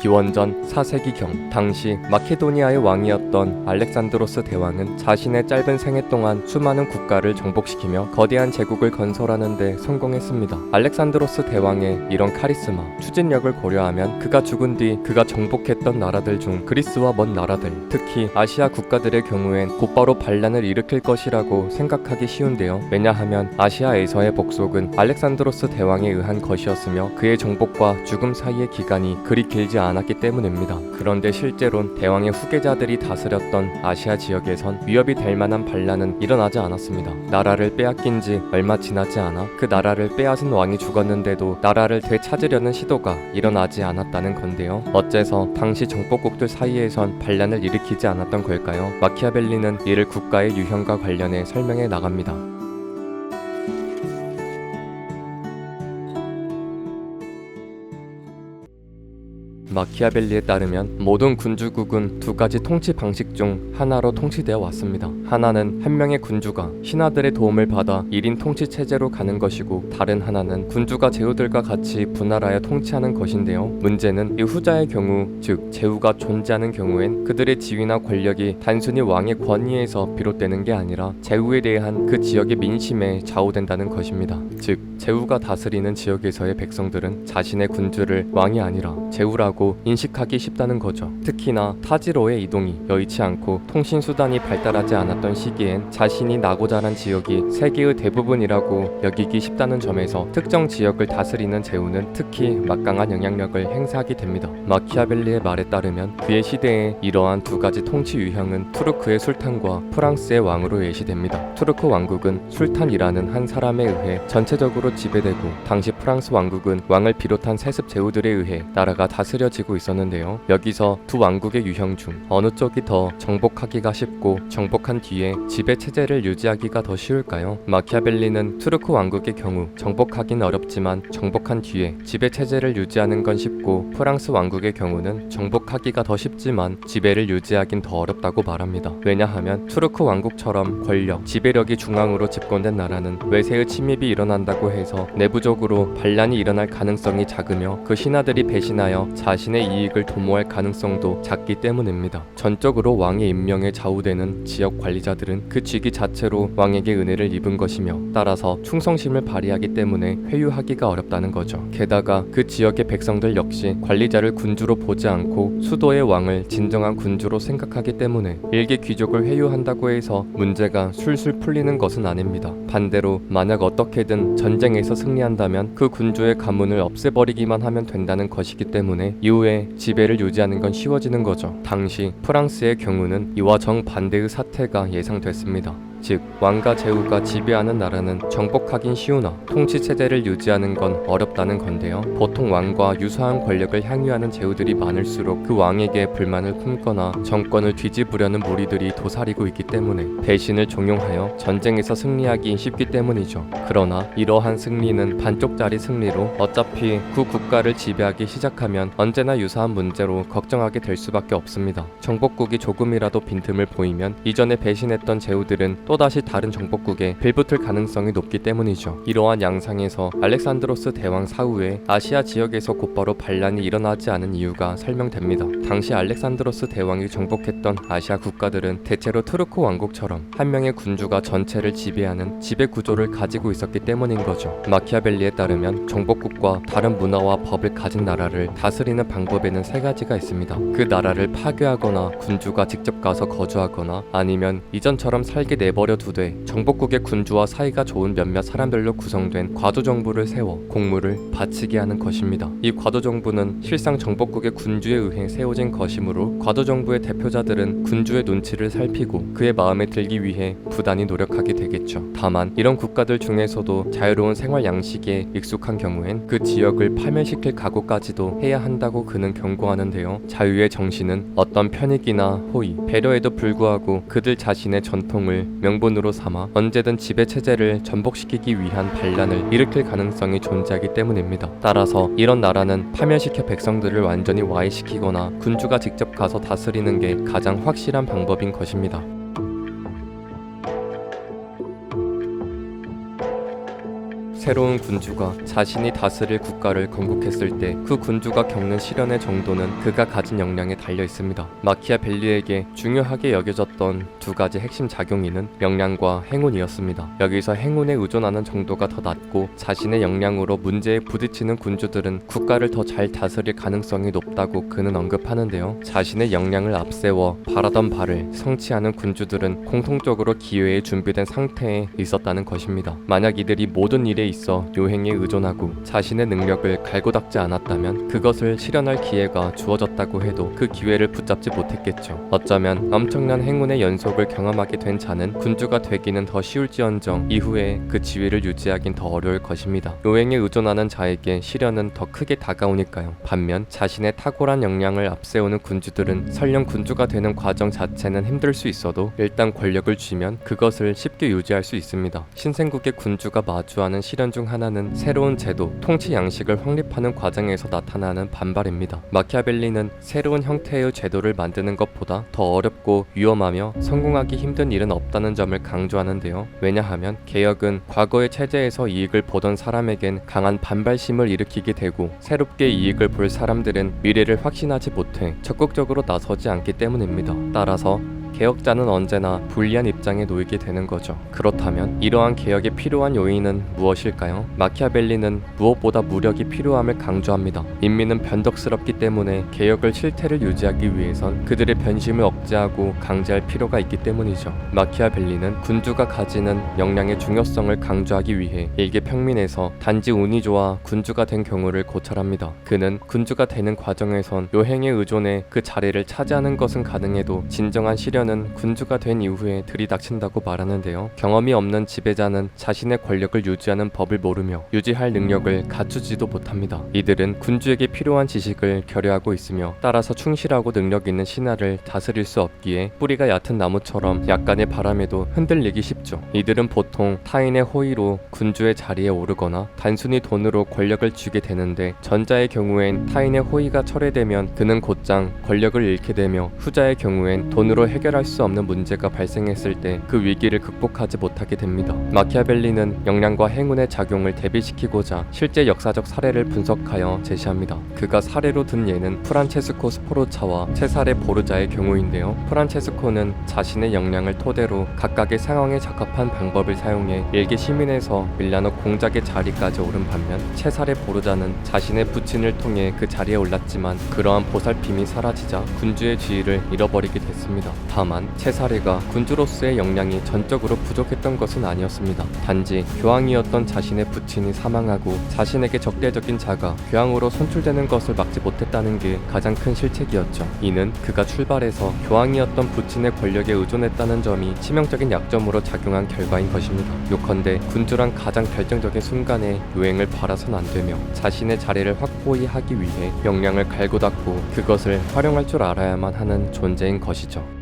기원전 4세기경 당시 마케도니아의 왕이었던 알렉산드로스 대왕은 자신의 짧은 생애 동안 수많은 국가를 정복시키며 거대한 제국을 건설하는 데 성공했습니다. 알렉산드로스 대왕의 이런 카리스마, 추진력을 고려하면 그가 죽은 뒤 그가 정복했던 나라들 중 그리스와 먼 나라들, 특히 아시아 국가들의 경우엔 곧바로 반란을 일으킬 것이라고 생각하기 쉬운데요. 왜냐하면 아시아에서의 복속은 알렉산드로스 대왕에 의한 것이었으며 그의 정복과 죽음 사이의 기간이 그리 길지 않았기 때문입니다. 그런데 실제론 대왕의 후계자들이 다스렸던 아시아 지역에선 위협이 될 만한 반란은 일어나지 않았습니다. 나라를 빼앗긴 지 얼마 지나지 않아 그 나라를 빼앗은 왕이 죽었는데도 나라를 되찾으려는 시도가 일어나지 않았다는 건데요. 어째서 당시 정복국들 사이에선 반란을 일으키지 않았던 걸까요? 마키아벨리는 이를 국가의 유형과 관련해 설명해 나갑니다. 마키아벨리에 따르면 모든 군주국은 두 가지 통치 방식 중 하나로 통치되어 왔습니다. 하나는 한 명의 군주가 신하들의 도움을 받아 1인 통치 체제로 가는 것이고, 다른 하나는 군주가 제후들과 같이 분할하여 통치하는 것인데요. 문제는 이 후자의 경우, 즉 제후가 존재하는 경우엔 그들의 지위나 권력이 단순히 왕의 권위에서 비롯되는 게 아니라 제후에 대한 그 지역의 민심에 좌우된다는 것입니다. 즉 제후가 다스리는 지역에서의 백성들은 자신의 군주를 왕이 아니라 제후라고 인식하기 쉽다는 거죠. 특히나 타지로의 이동이 여의치 않고 통신수단이 발달하지 않았던 시기엔 자신이 나고 자란 지역이 세계의 대부분이라고 여기기 쉽다는 점에서 특정 지역을 다스리는 제후는 특히 막강한 영향력을 행사하게 됩니다. 마키아벨리의 말에 따르면 그의 시대에 이러한 두 가지 통치 유형은 투르크의 술탄과 프랑스의 왕으로 예시됩니다. 투르크 왕국은 술탄이라는 한 사람에 의해 전체적으로 지배되고, 당시 프랑스 왕국은 왕을 비롯한 세습 제후들에 의해 나라가 다스려지고 있었는데요. 여기서 두 왕국의 유형 중 어느 쪽이 더 정복하기가 쉽고 정복한 뒤에 지배 체제를 유지하기가 더 쉬울까요? 마키아벨리는 투르크 왕국의 경우 정복하기는 어렵지만 정복한 뒤에 지배 체제를 유지하는 건 쉽고, 프랑스 왕국의 경우는 정복하기가 더 쉽지만 지배를 유지하긴 더 어렵다고 말합니다. 왜냐하면 투르크 왕국처럼 권력, 지배력이 중앙으로 집권된 나라는 외세의 침입이 일어난다고 해서 내부적으로 반란이 일어날 가능성이 작으며 그 신하들이 배신하여 자신의 이익을 도모할 가능성도 작기 때문입니다. 전적으로 왕의 임명에 좌우되는 지역 관리자들은 그 직위 자체로 왕에게 은혜를 입은 것이며, 따라서 충성심을 발휘하기 때문에 회유하기가 어렵다는 거죠. 게다가 그 지역의 백성들 역시 관리자를 군주로 보지 않고 수도의 왕을 진정한 군주로 생각하기 때문에 일개 귀족을 회유한다고 해서 문제가 술술 풀리는 것은 아닙니다. 반대로 만약 어떻게든 전쟁에서 승리한다면 그 군주의 가문을 없애버리기만 하면 된다는 것이기 때문에 이후에 지배를 유지하는 건 쉬워지는 거죠. 당시 프랑스의 경우는 이와 정반대의 사태가 예상됐습니다. 즉 왕과 제후가 지배하는 나라는 정복하긴 쉬우나 통치 체제를 유지하는 건 어렵다는 건데요. 보통 왕과 유사한 권력을 향유하는 제후들이 많을수록 그 왕에게 불만을 품거나 정권을 뒤집으려는 무리들이 도사리고 있기 때문에 배신을 종용하여 전쟁에서 승리하기 쉽기 때문이죠. 그러나 이러한 승리는 반쪽짜리 승리로 어차피 그 국가를 지배하기 시작하면 언제나 유사한 문제로 걱정하게 될 수밖에 없습니다. 정복국이 조금이라도 빈틈을 보이면 이전에 배신했던 제후들은 또다시 다른 정복국에 빌붙을 가능성이 높기 때문이죠. 이러한 양상에서 알렉산드로스 대왕 사후에 아시아 지역에서 곧바로 반란이 일어나지 않은 이유가 설명됩니다. 당시 알렉산드로스 대왕이 정복했던 아시아 국가들은 대체로 투르크 왕국처럼 한 명의 군주가 전체를 지배하는 지배 구조를 가지고 있었기 때문인 거죠. 마키아벨리에 따르면 정복국과 다른 문화와 법을 가진 나라를 다스리는 방법에는 세 가지가 있습니다. 그 나라를 파괴하거나 군주가 직접 가서 거주하거나, 아니면 이전처럼 살게 내버려 두되 정복국의 군주와 사이가 좋은 몇몇 사람들로 구성된 과도정부를 세워 공물을 바치게 하는 것입니다. 이 과도정부는 실상 정복국의 군주에 의해 세워진 것이므로 과도정부의 대표자들은 군주의 눈치를 살피고 그의 마음에 들기 위해 부단히 노력하게 되겠죠. 다만 이런 국가들 중에서도 자유로운 생활 양식에 익숙한 경우엔 그 지역을 파멸시킬 각오까지도 해야 한다고 그는 경고하는데요. 자유의 정신은 어떤 편익이나 호의, 배려에도 불구하고 그들 자신의 전통을 명분으로 삼아 언제든 지배 체제를 전복시키기 위한 반란을 일으킬 가능성이 존재하기 때문입니다. 따라서 이런 나라는 파멸시켜 백성들을 완전히 와해시키거나 군주가 직접 가서 다스리는 게 가장 확실한 방법인 것입니다. 새로운 군주가 자신이 다스릴 국가를 건국했을 때 그 군주가 겪는 시련의 정도는 그가 가진 역량에 달려 있습니다. 마키아벨리에게 중요하게 여겨졌던 두 가지 핵심 작용인은 역량과 행운이었습니다. 여기서 행운에 의존하는 정도가 더 낮고 자신의 역량으로 문제에 부딪히는 군주들은 국가를 더 잘 다스릴 가능성이 높다고 그는 언급하는데요. 자신의 역량을 앞세워 바라던 바를 성취하는 군주들은 공통적으로 기회에 준비된 상태에 있었다는 것입니다. 만약 이들이 모든 일에 있어 요행에 의존하고 자신의 능력을 갈고 닦지 않았다면 그것을 실현할 기회가 주어졌다고 해도 그 기회를 붙잡지 못했겠죠. 어쩌면 엄청난 행운의 연속을 경험하게 된 자는 군주가 되기는 더 쉬울지언정 이후에 그 지위를 유지하긴 더 어려울 것입니다. 요행에 의존하는 자에게 시련은 더 크게 다가오니까요. 반면 자신의 탁월한 역량을 앞세우는 군주들은 설령 군주가 되는 과정 자체는 힘들 수 있어도 일단 권력을 쥐면 그것을 쉽게 유지할 수 있습니다. 신생국의 군주가 마주하는 시련 중 하나는 새로운 제도, 통치 양식을 확립하는 과정에서 나타나는 반발입니다. 마키아벨리는 새로운 형태의 제도를 만드는 것보다 더 어렵고 위험하며 성공하기 힘든 일은 없다는 점을 강조하는데요. 왜냐하면 개혁은 과거의 체제에서 이익을 보던 사람에겐 강한 반발심을 일으키게 되고 새롭게 이익을 볼 사람들은 미래를 확신하지 못해 적극적으로 나서지 않기 때문입니다. 따라서 개혁자는 언제나 불리한 입장에 놓이게 되는 거죠. 그렇다면 이러한 개혁에 필요한 요인은 무엇일까요? 마키아벨리는 무엇보다 무력이 필요함을 강조합니다. 인민은 변덕스럽기 때문에 개혁을 실태를 유지하기 위해선 그들의 변심을 억제하고 강제할 필요가 있기 때문이죠. 마키아벨리는 군주가 가지는 역량의 중요성을 강조하기 위해 일개 평민에서 단지 운이 좋아 군주가 된 경우를 고찰합니다. 그는 군주가 되는 과정에선 요행에 의존해 그 자리를 차지하는 것은 가능해도 진정한 시련은 군주가 된 이후에 들이닥친다고 말하는데요. 경험이 없는 지배자는 자신의 권력을 유지하는 법을 모르며 유지할 능력을 갖추지도 못합니다. 이들은 군주에게 필요한 지식을 결여하고 있으며 따라서 충실하고 능력 있는 신하를 다스릴 수 없기에 뿌리가 얕은 나무처럼 약간의 바람에도 흔들리기 쉽죠. 이들은 보통 타인의 호의로 군주의 자리에 오르거나 단순히 돈으로 권력을 쥐게 되는데 전자의 경우엔 타인의 호의가 철회되면 그는 곧장 권력을 잃게 되며 후자의 경우엔 돈으로 해결할 수 없는 문제가 발생했을 때 그 위기를 극복하지 못하게 됩니다. 마키아벨리는 역량과 행운의 작용을 대비시키고자 실제 역사적 사례를 분석하여 제시합니다. 그가 사례로 든 예는 프란체스코 스포르차와 체사레 보르자의 경우인데요. 프란체스코는 자신의 역량을 토대로 각각의 상황에 적합한 방법을 사용해 일개 시민에서 밀라노 공작의 자리까지 오른 반면 체사레 보르자는 자신의 부친을 통해 그 자리에 올랐지만 그러한 보살핌이 사라지자 군주의 지위를 잃어버리게 됐습니다. 다만 체사레가 군주로서의 역량이 전적으로 부족했던 것은 아니었습니다. 단지 교황이었던 자신의 부친이 사망하고 자신에게 적대적인 자가 교황으로 선출되는 것을 막지 못했다는 게 가장 큰 실책이었죠. 이는 그가 출발해서 교황이었던 부친의 권력에 의존했다는 점이 치명적인 약점으로 작용한 결과인 것입니다. 요컨대 군주란 가장 결정적인 순간에 요행을 바라선 안 되며 자신의 자리를 확고히 하기 위해 역량을 갈고 닦고 그것을 활용할 줄 알아야만 하는 존재인 것이죠.